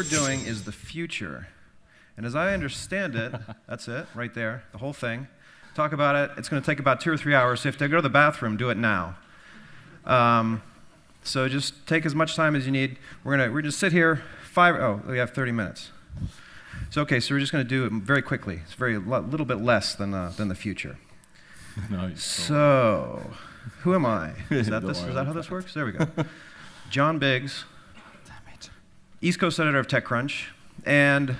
doing is the future. And as I understand it, that's it, right there, the whole thing. Talk about it. It's going to take about 2 or 3 hours. So if you go to the bathroom, do it now. So just take as much time as you need. We're gonna sit here. We have 30 minutes. So okay, so we're just going to do it very quickly. It's little bit less than the future. Nice. So, who am I? Is that how this works? There we go. John Biggs, East Coast editor of TechCrunch, and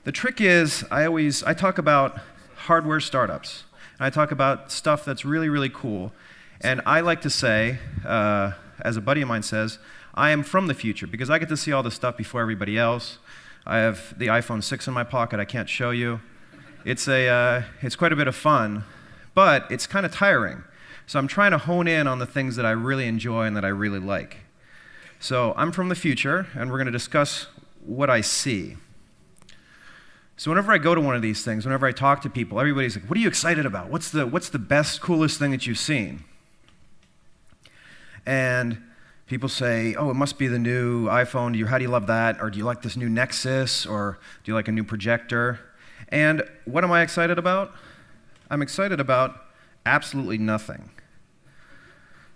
the trick is I talk about hardware startups. And I talk about stuff that's really, really cool. And I like to say, as a buddy of mine says, I am from the future because I get to see all this stuff before everybody else. I have the iPhone 6 in my pocket. I can't show you. It's quite a bit of fun, but it's kind of tiring. So I'm trying to hone in on the things that I really enjoy and that I really like. So I'm from the future, and we're going to discuss what I see. So whenever I go to one of these things, whenever I talk to people, everybody's like, what are you excited about? What's the best, coolest thing that you've seen? And people say, oh, it must be the new iPhone. How do you love that? Or do you like this new Nexus? Or do you like a new projector? And what am I excited about? I'm excited about absolutely nothing.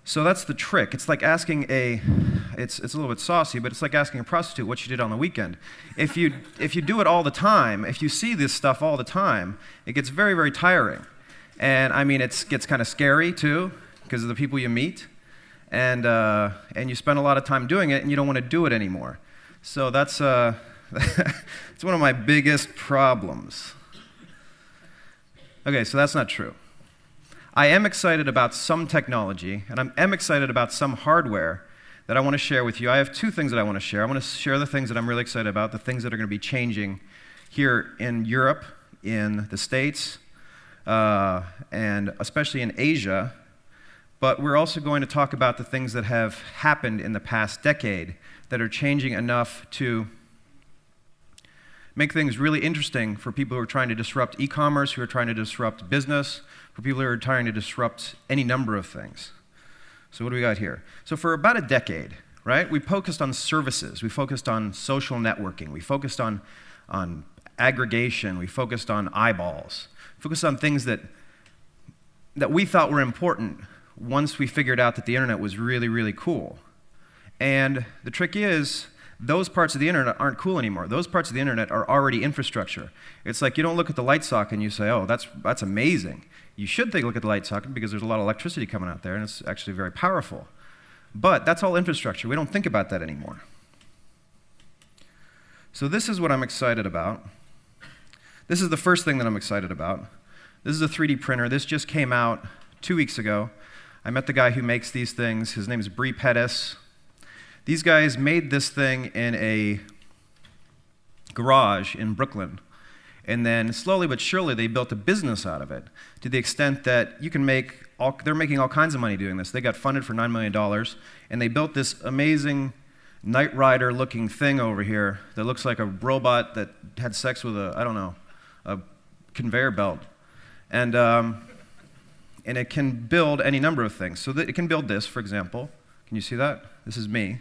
So that's the trick. It's like asking it's a little bit saucy, but it's like asking a prostitute what she did on the weekend. If you do it all the time, if you see this stuff all the time, it gets very, very tiring. And I mean, it gets kind of scary too, because of the people you meet. And you spend a lot of time doing it, and you don't want to do it anymore. So that's it's one of my biggest problems. Okay, so that's not true. I am excited about some technology, and I am excited about some hardware that I want to share with you. I have 2 things that I want to share. I want to share the things that I'm really excited about, the things that are going to be changing here in Europe, in the States, and especially in Asia. But we're also going to talk about the things that have happened in the past decade that are changing enough to make things really interesting for people who are trying to disrupt e-commerce, who are trying to disrupt business, for people who are trying to disrupt any number of things. So what do we got here? So for about a decade, right, we focused on services. We focused on social networking. We focused on aggregation. We focused on eyeballs. We focused on things that we thought were important once we figured out that the internet was really, really cool. And the trick is, those parts of the internet aren't cool anymore. Those parts of the internet are already infrastructure. It's like you don't look at the light socket and you say, oh, that's amazing. You should look at the light socket because there's a lot of electricity coming out there, and it's actually very powerful. But that's all infrastructure. We don't think about that anymore. So this is what I'm excited about. This is the first thing that I'm excited about. This is a 3D printer. This just came out 2 weeks ago. I met the guy who makes these things. His name is Bree Pettis. These guys made this thing in a garage in Brooklyn. And then slowly but surely they built a business out of it to the extent that they're making all kinds of money doing this. They got funded for $9 million, and they built this amazing Knight Rider looking thing over here that looks like a robot that had sex with a conveyor belt. And it can build any number of things. So that it can build this, for example. Can you see that? This is me.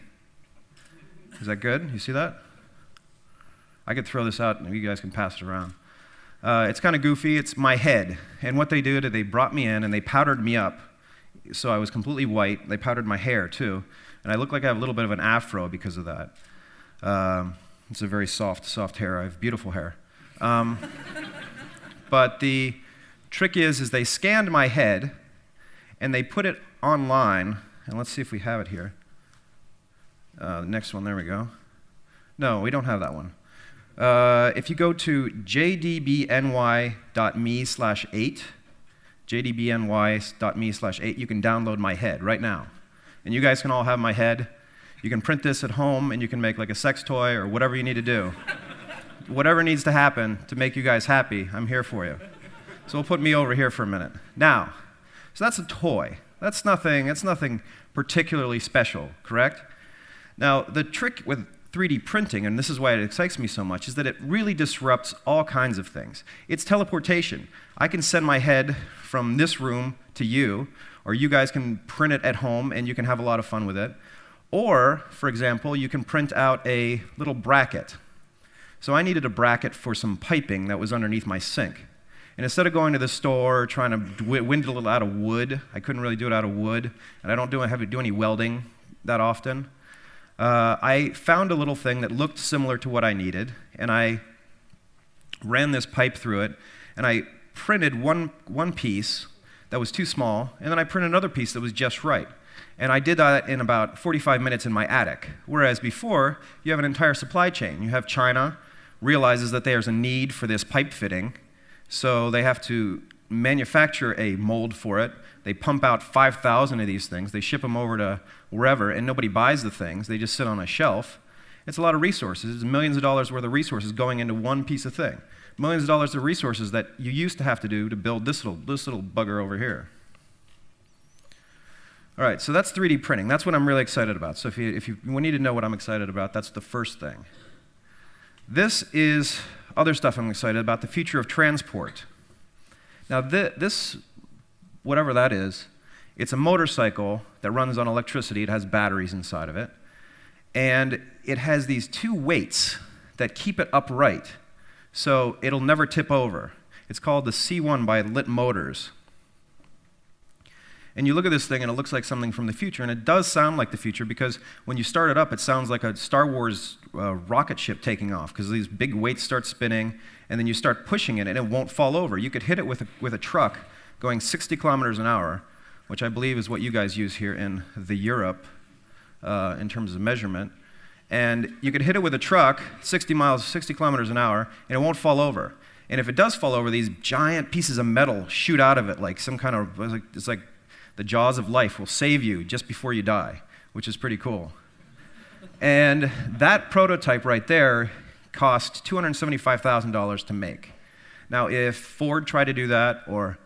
Is that good? You see that? I could throw this out and you guys can pass it around. It's kind of goofy. It's my head. And what they did, they brought me in and they powdered me up. So I was completely white. They powdered my hair too. And I look like I have a little bit of an afro because of that. It's a very soft hair. I have beautiful hair. But the trick is they scanned my head and they put it online. And let's see if we have it here. The next one, there we go. No, we don't have that one. If you go to jdbny.me/8, jdbny.me/8, you can download my head right now. And you guys can all have my head. You can print this at home, and you can make like a sex toy or whatever you need to do. Whatever needs to happen to make you guys happy, I'm here for you. So we'll put me over here for a minute. Now, so that's a toy. That's nothing particularly special, correct? Now, the trick with 3D printing, and this is why it excites me so much, is that it really disrupts all kinds of things. It's teleportation. I can send my head from this room to you, or you guys can print it at home and you can have a lot of fun with it. Or, for example, you can print out a little bracket. So I needed a bracket for some piping that was underneath my sink. And instead of going to the store trying to windle it out of wood, I couldn't really do it out of wood, and I don't have to do any welding that often. I found a little thing that looked similar to what I needed, and I ran this pipe through it, and I printed one piece that was too small, and then I printed another piece that was just right. And I did that in about 45 minutes in my attic. Whereas before, you have an entire supply chain. You have China realizes that there's a need for this pipe fitting, so they have to manufacture a mold for it. They pump out 5,000 of these things. They ship them over to wherever, and nobody buys the things. They just sit on a shelf. It's a lot of resources. It's millions of dollars worth of resources going into one piece of thing. Millions of dollars of resources that you used to have to do to build this little bugger over here. All right, so that's 3D printing. That's what I'm really excited about. So if you need to know what I'm excited about, that's the first thing. This is other stuff I'm excited about, the future of transport. Now this, whatever that is, it's a motorcycle that runs on electricity. It has batteries inside of it. And it has these 2 weights that keep it upright, so it'll never tip over. It's called the C1 by Lit Motors. And you look at this thing, and it looks like something from the future, and it does sound like the future, because when you start it up, it sounds like a Star Wars rocket ship taking off, because these big weights start spinning, and then you start pushing it, and it won't fall over. You could hit it with a truck going 60 kilometers an hour, which I believe is what you guys use here in the Europe in terms of measurement. And you could hit it with a truck, 60 kilometers an hour, and it won't fall over. And if it does fall over, these giant pieces of metal shoot out of it like some kind of, it's like the jaws of life will save you just before you die, which is pretty cool. And that prototype right there cost $275,000 to make. Now, if Ford tried to do that, or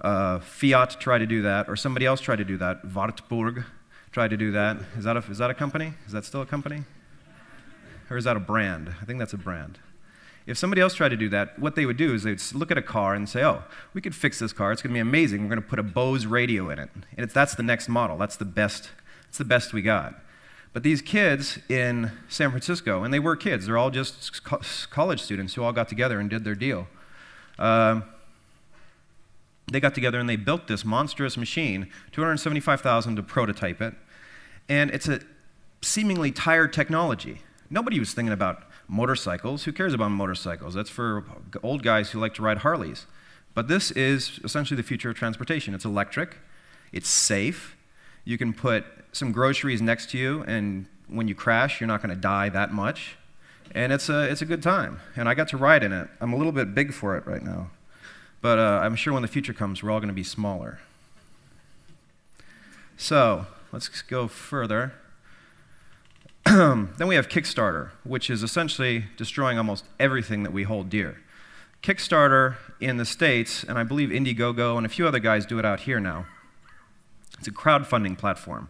Fiat tried to do that, or somebody else tried to do that, Wartburg tried to do that, is that a company? Is that still a company? Or is that a brand? I think that's a brand. If somebody else tried to do that, what they would do is they would look at a car and say, oh, we could fix this car. It's going to be amazing. We're going to put a Bose radio in it. And that's the next model. That's the best we got. But these kids in San Francisco, and they were kids. They're all just college students who all got together and did their deal. They got together and they built this monstrous machine, $275,000 to prototype it. And it's a seemingly tired technology. Nobody was thinking about motorcycles. Who cares about motorcycles? That's for old guys who like to ride Harleys. But this is essentially the future of transportation. It's electric. It's safe. You can put some groceries next to you, and when you crash, you're not going to die that much. And it's a good time. And I got to ride in it. I'm a little bit big for it right now. But I'm sure when the future comes, we're all going to be smaller. So let's go further. Then we have Kickstarter, which is essentially destroying almost everything that we hold dear. Kickstarter in the States, and I believe Indiegogo and a few other guys do it out here now. It's a crowdfunding platform.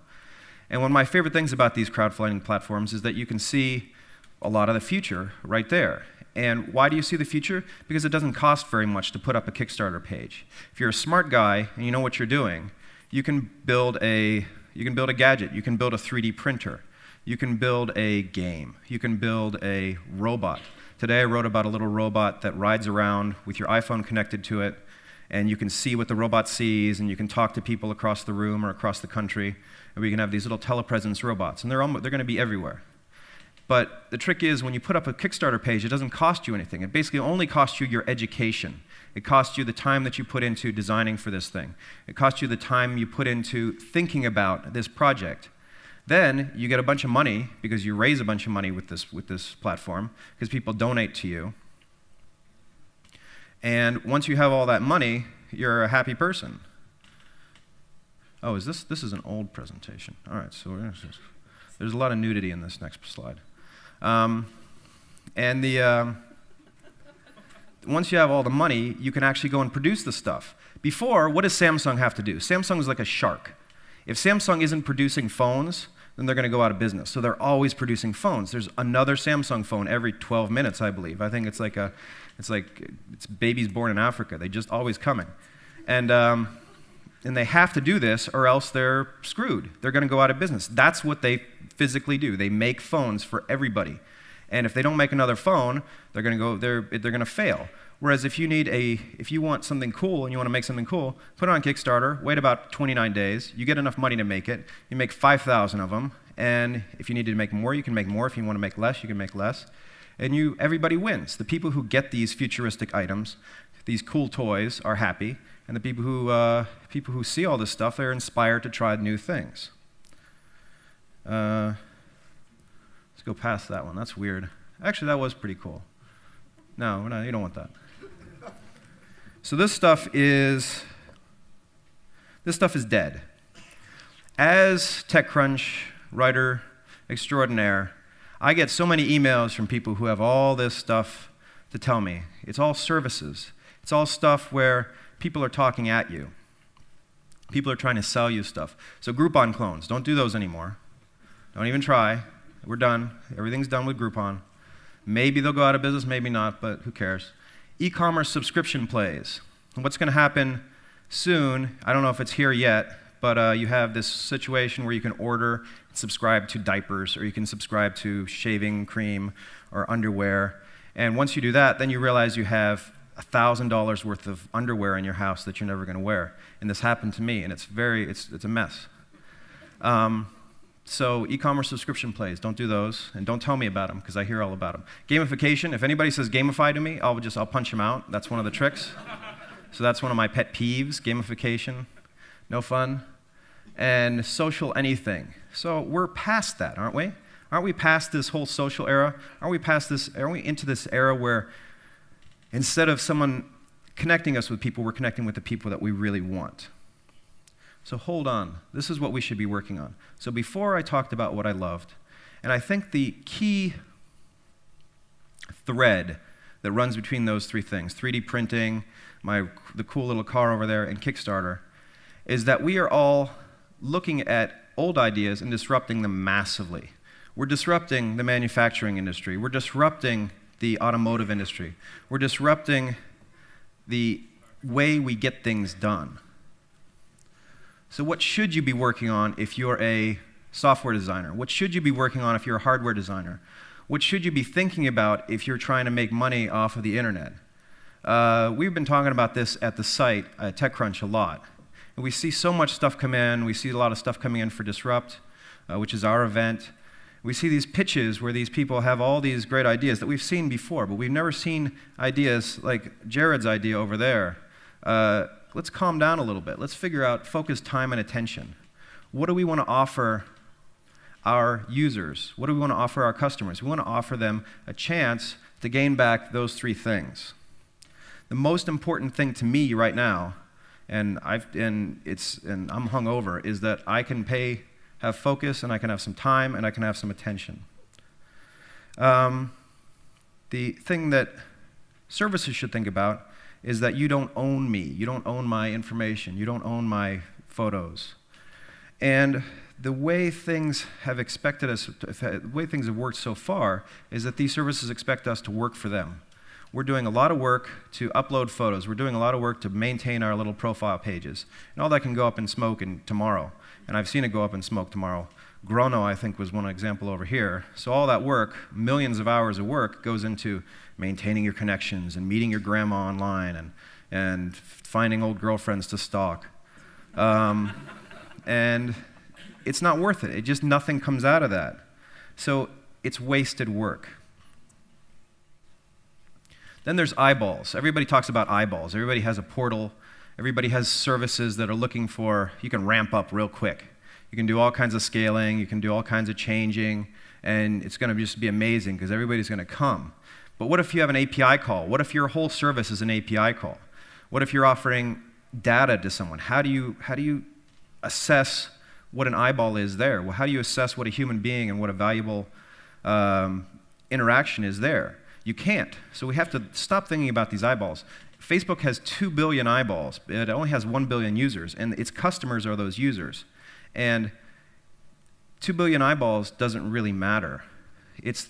And one of my favorite things about these crowdfunding platforms is that you can see a lot of the future right there. And why do you see the future? Because it doesn't cost very much to put up a Kickstarter page. If you're a smart guy and you know what you're doing, you can build a gadget, you can build a 3D printer. You can build a game. You can build a robot. Today I wrote about a little robot that rides around with your iPhone connected to it, and you can see what the robot sees, and you can talk to people across the room or across the country, and we can have these little telepresence robots, and they're going to be everywhere. But the trick is, when you put up a Kickstarter page, it doesn't cost you anything. It basically only costs you your education. It costs you the time that you put into designing for this thing. It costs you the time you put into thinking about this project. Then you get a bunch of money, because you raise a bunch of money with this platform, because people donate to you. And once you have all that money, you're a happy person. Oh, this is an old presentation. All right, so there's a lot of nudity in this next slide. Once you have all the money, you can actually go and produce the stuff. Before, what does Samsung have to do? Samsung is like a shark. If Samsung isn't producing phones, then they're going to go out of business. So they're always producing phones. There's another Samsung phone every 12 minutes, I believe. I think it's babies born in Africa. They're just always coming. And they have to do this or else they're screwed. They're going to go out of business. That's what they physically do. They make phones for everybody. And if they don't make another phone, they're going to fail. Whereas if you want something cool and you want to make something cool, put it on Kickstarter, wait about 29 days, you get enough money to make it, you make 5,000 of them, and if you need to make more, you can make more. If you want to make less, you can make less. And everybody wins. The people who get these futuristic items, these cool toys, are happy, and the people who see all this stuff, they're inspired to try new things. Let's go past that one. That's weird. Actually, that was pretty cool. No, you don't want that. So this stuff is dead. As TechCrunch writer extraordinaire, I get so many emails from people who have all this stuff to tell me. It's all services. It's all stuff where people are talking at you. People are trying to sell you stuff. So Groupon clones, don't do those anymore. Don't even try. We're done. Everything's done with Groupon. Maybe they'll go out of business, maybe not, but who cares? E-commerce subscription plays. And what's going to happen soon, I don't know if it's here yet, but you have this situation where you can order and subscribe to diapers, or you can subscribe to shaving cream or underwear. And once you do that, then you realize you have $1,000 worth of underwear in your house that you're never going to wear. And this happened to me, and it's a mess. So e-commerce subscription plays, don't do those, and don't tell me about them, because I hear all about them. Gamification, if anybody says gamify to me, I'll punch them out. That's one of the tricks. So that's one of my pet peeves, gamification. No fun. And social anything. So we're past that, aren't we? Aren't we past this whole social era? Aren't we into this era where instead of someone connecting us with people, we're connecting with the people that we really want? So hold on. This is what we should be working on. So before I talked about what I loved, and I think the key thread that runs between those three things, 3D printing, the cool little car over there, and Kickstarter, is that we are all looking at old ideas and disrupting them massively. We're disrupting the manufacturing industry. We're disrupting the automotive industry. We're disrupting the way we get things done. So what should you be working on if you're a software designer? What should you be working on if you're a hardware designer? What should you be thinking about if you're trying to make money off of the internet? We've been talking about this at the site, at TechCrunch, a lot. And we see so much stuff come in. We see a lot of stuff coming in for Disrupt, which is our event. We see these pitches where these people have all these great ideas that we've seen before, but we've never seen ideas like Jared's idea over there. Let's calm down a little bit. Let's figure out focus, time, and attention. What do we want to offer our users? What do we want to offer our customers? We want to offer them a chance to gain back those three things. The most important thing to me right now, and I'm hungover, is that I can have focus, and I can have some time, and I can have some attention. The thing that services should think about is that you don't own me. You don't own my information. You don't own my photos. And the way things have worked so far is that these services expect us to work for them. We're doing a lot of work to upload photos. We're doing a lot of work to maintain our little profile pages. And all that can go up in smoke tomorrow. And I've seen it go up in smoke tomorrow. Grono, I think, was one example over here. So all that work, millions of hours of work, goes into maintaining your connections and meeting your grandma online and finding old girlfriends to stalk. And it's not worth it. Nothing comes out of that. So it's wasted work. Then there's eyeballs. Everybody talks about eyeballs. Everybody has a portal. Everybody has services that are looking for, you can ramp up real quick. You can do all kinds of scaling. You can do all kinds of changing. And it's going to just be amazing because everybody's going to come. But what if you have an API call? What if your whole service is an API call? What if you're offering data to someone? How do you assess what an eyeball is there? Well, how do you assess what a human being and what a valuable interaction is there? You can't. So we have to stop thinking about these eyeballs. Facebook has 2 billion eyeballs. It only has 1 billion users, and its customers are those users. And 2 billion eyeballs doesn't really matter. It's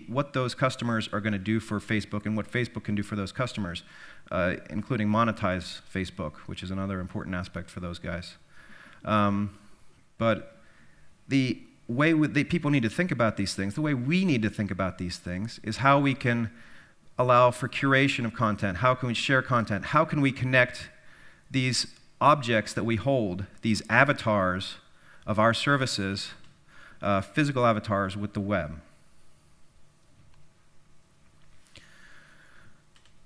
what those customers are going to do for Facebook and what Facebook can do for those customers. including monetize Facebook, which is another important aspect for those guys. But the way people need to think about these things, the way we need to think about these things, is how we can allow for curation of content, how can we share content, how can we connect these objects that we hold, these avatars of our services, physical avatars, with the web.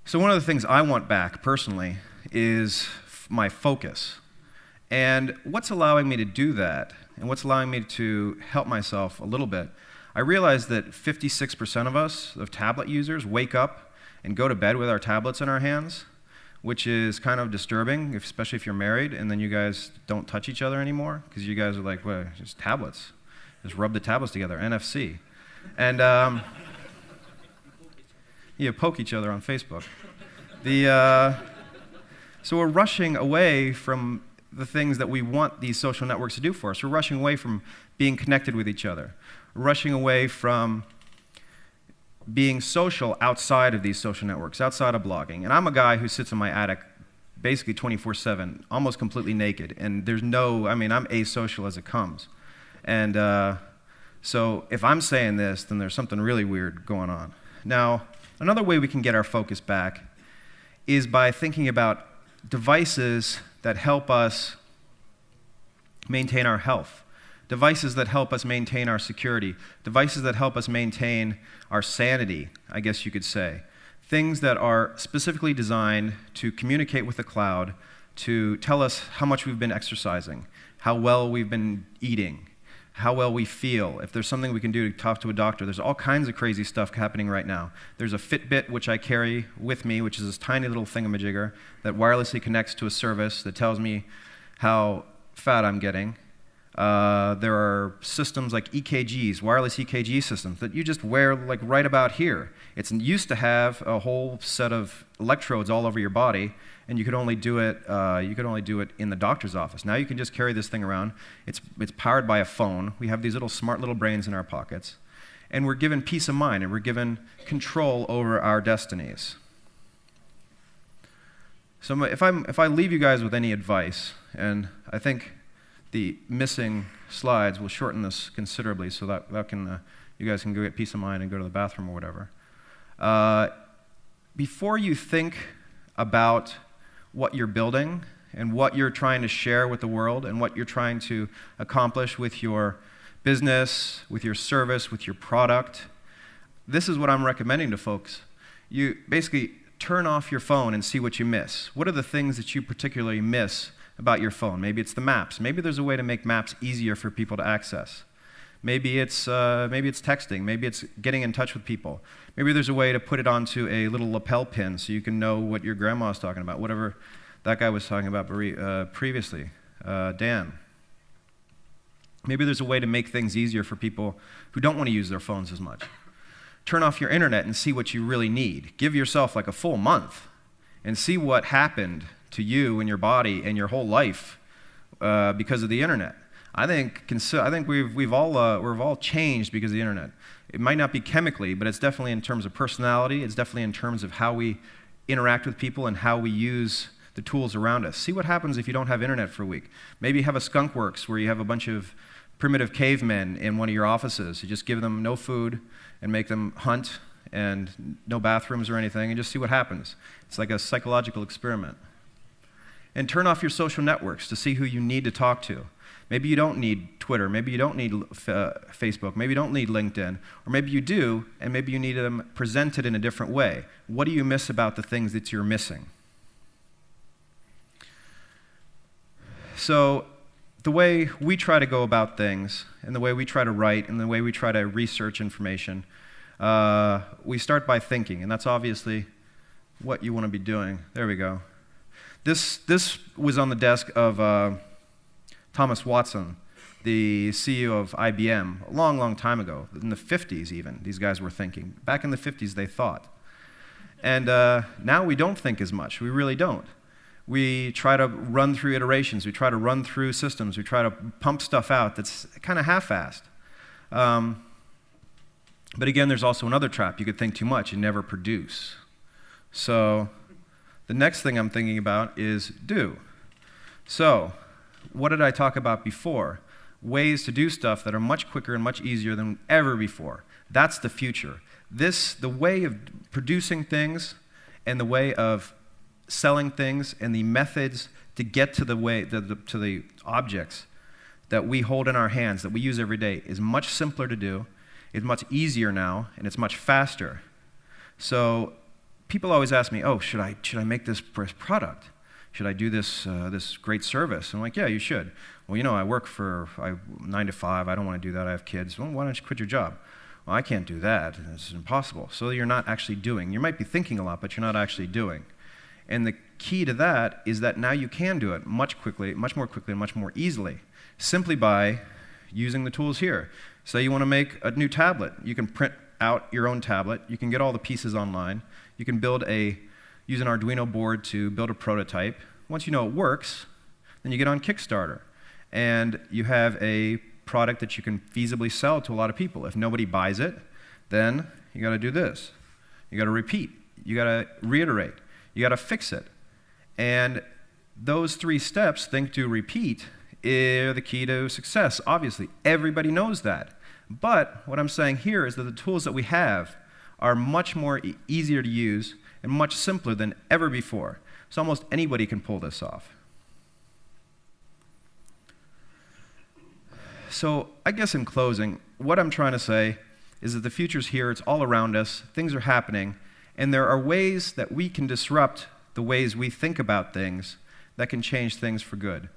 So one of the things I want back, personally, is my focus. And what's allowing me to do that, and what's allowing me to help myself a little bit, I realize that 56% of us, of tablet users, wake up and go to bed with our tablets in our hands, which is kind of disturbing, especially if you're married, and then you guys don't touch each other anymore, because you guys are like, well, just tablets. Just rub the tablets together, NFC. And you poke each other on Facebook. So we're rushing away from the things that we want these social networks to do for us. We're rushing away from being connected with each other. We're rushing away from being social outside of these social networks, outside of blogging. And I'm a guy who sits in my attic basically 24/7, almost completely naked. And there's no, I mean, I'm asocial as it comes. And so if I'm saying this, then there's something really weird going on. Now, another way we can get our focus back is by thinking about devices that help us maintain our health, devices that help us maintain our security, devices that help us maintain our sanity, I guess you could say. Things that are specifically designed to communicate with the cloud, to tell us how much we've been exercising, how well we've been eating, how well we feel, if there's something we can do to talk to a doctor. There's all kinds of crazy stuff happening right now. There's a Fitbit, which I carry with me, which is this tiny little thingamajigger that wirelessly connects to a service that tells me how fat I'm getting. There are systems like EKGs, wireless EKG systems, that you just wear like right about here. It used to have a whole set of electrodes all over your body, and you could only do it in the doctor's office. Now you can just carry this thing around. It's powered by a phone. We have these little smart little brains in our pockets, and we're given peace of mind, and we're given control over our destinies. So if I leave you guys with any advice, and I think the missing slides will shorten this considerably, so that you guys can go get peace of mind and go to the bathroom or whatever. Before you think about what you're building and what you're trying to share with the world and what you're trying to accomplish with your business, with your service, with your product, this is what I'm recommending to folks. You basically turn off your phone and see what you miss. What are the things that you particularly miss about your phone? Maybe it's the maps. Maybe there's a way to make maps easier for people to access. Maybe it's texting. Maybe it's getting in touch with people. Maybe there's a way to put it onto a little lapel pin so you can know what your grandma's talking about, whatever that guy was talking about previously, Dan. Maybe there's a way to make things easier for people who don't want to use their phones as much. Turn off your internet and see what you really need. Give yourself like a full month and see what happened to you and your body and your whole life because of the internet. I think we're all changed because of the internet. It might not be chemically, but it's definitely in terms of personality. It's definitely in terms of how we interact with people and how we use the tools around us. See what happens if you don't have internet for a week. Maybe you have a skunk works where you have a bunch of primitive cavemen in one of your offices. You just give them no food and make them hunt and no bathrooms or anything and just see what happens. It's like a psychological experiment. And turn off your social networks to see who you need to talk to. Maybe you don't need Twitter, maybe you don't need Facebook, maybe you don't need LinkedIn, or maybe you do, and maybe you need them presented in a different way. What do you miss about the things that you're missing? So the way we try to go about things, and the way we try to write, and the way we try to research information, we start by thinking, and that's obviously what you want to be doing. There we go. This was on the desk of Thomas Watson, the CEO of IBM, a long, long time ago, in the 50s even, these guys were thinking. Back in the 50s, they thought. And now we don't think as much. We really don't. We try to run through iterations. We try to run through systems. We try to pump stuff out that's kind of half-assed. But again, there's also another trap. You could think too much and never produce. So The next thing I'm thinking about is do. So, what did I talk about before? Ways to do stuff that are much quicker and much easier than ever before. That's the future. The way of producing things and the way of selling things and the methods to get to the objects that we hold in our hands, that we use every day, is much simpler to do, it's much easier now, and it's much faster. So people always ask me, oh, should I make this product? Should I do this great service? I'm like, yeah, you should. Well, you know, I work 9 to 5. I don't want to do that. I have kids. Well, why don't you quit your job? Well, I can't do that. It's impossible. So you're not actually doing. You might be thinking a lot, but you're not actually doing. And the key to that is that now you can do it much more quickly, and much more easily, simply by using the tools here. Say you want to make a new tablet. You can print out your own tablet. You can get all the pieces online. You can use an Arduino board to build a prototype. Once you know it works, then you get on Kickstarter. And you have a product that you can feasibly sell to a lot of people. If nobody buys it, then you got to do this. You got to repeat. You got to reiterate. You got to fix it. And those 3 steps, think, do, repeat, are the key to success. Obviously, everybody knows that. But what I'm saying here is that the tools that we have are much more easier to use and much simpler than ever before. So almost anybody can pull this off. So I guess in closing, what I'm trying to say is that the future's here, it's all around us, things are happening, and there are ways that we can disrupt the ways we think about things that can change things for good.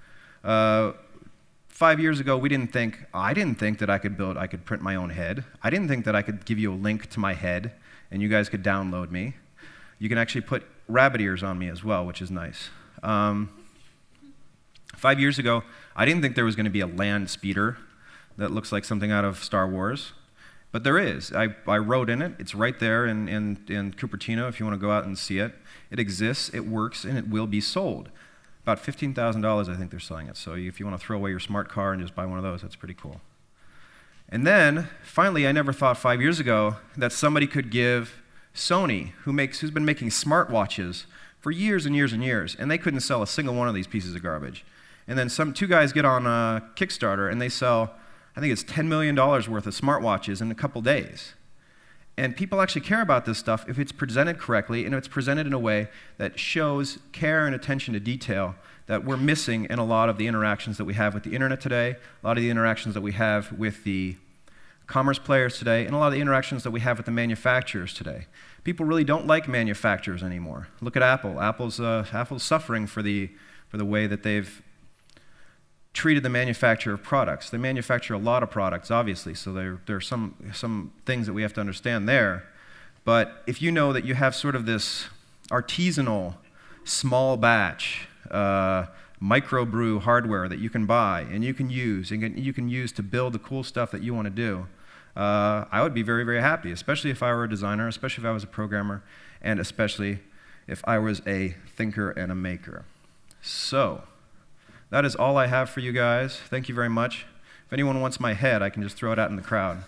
5 years ago, I didn't think that I could print my own head. I didn't think that I could give you a link to my head and you guys could download me. You can actually put rabbit ears on me as well, which is nice. 5 years ago, I didn't think there was going to be a land speeder that looks like something out of Star Wars, but there is. I wrote in it. It's right there in Cupertino if you want to go out and see it. It exists, it works, and it will be sold. About $15,000, I think they're selling it. So if you want to throw away your smart car and just buy one of those, that's pretty cool. And then, finally, I never thought 5 years ago that somebody could give Sony, who's been making smartwatches for years and years and years, and they couldn't sell a single one of these pieces of garbage. And then 2 guys get on Kickstarter, and they sell, I think it's $10 million worth of smartwatches in a couple days. And people actually care about this stuff if it's presented correctly and if it's presented in a way that shows care and attention to detail that we're missing in a lot of the interactions that we have with the internet today, a lot of the interactions that we have with the commerce players today, and a lot of the interactions that we have with the manufacturers today. People really don't like manufacturers anymore. Look at Apple. Apple's suffering for the way that they've treated the manufacture of products. They manufacture a lot of products, obviously, so there are some things that we have to understand there. But if you know that you have sort of this artisanal, small batch, microbrew hardware that you can buy and you can use to build the cool stuff that you want to do, I would be very, very happy, especially if I were a designer, especially if I was a programmer, and especially if I was a thinker and a maker. So, that is all I have for you guys. Thank you very much. If anyone wants my head, I can just throw it out in the crowd.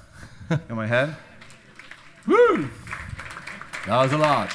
Got my head? Woo! That was a lot.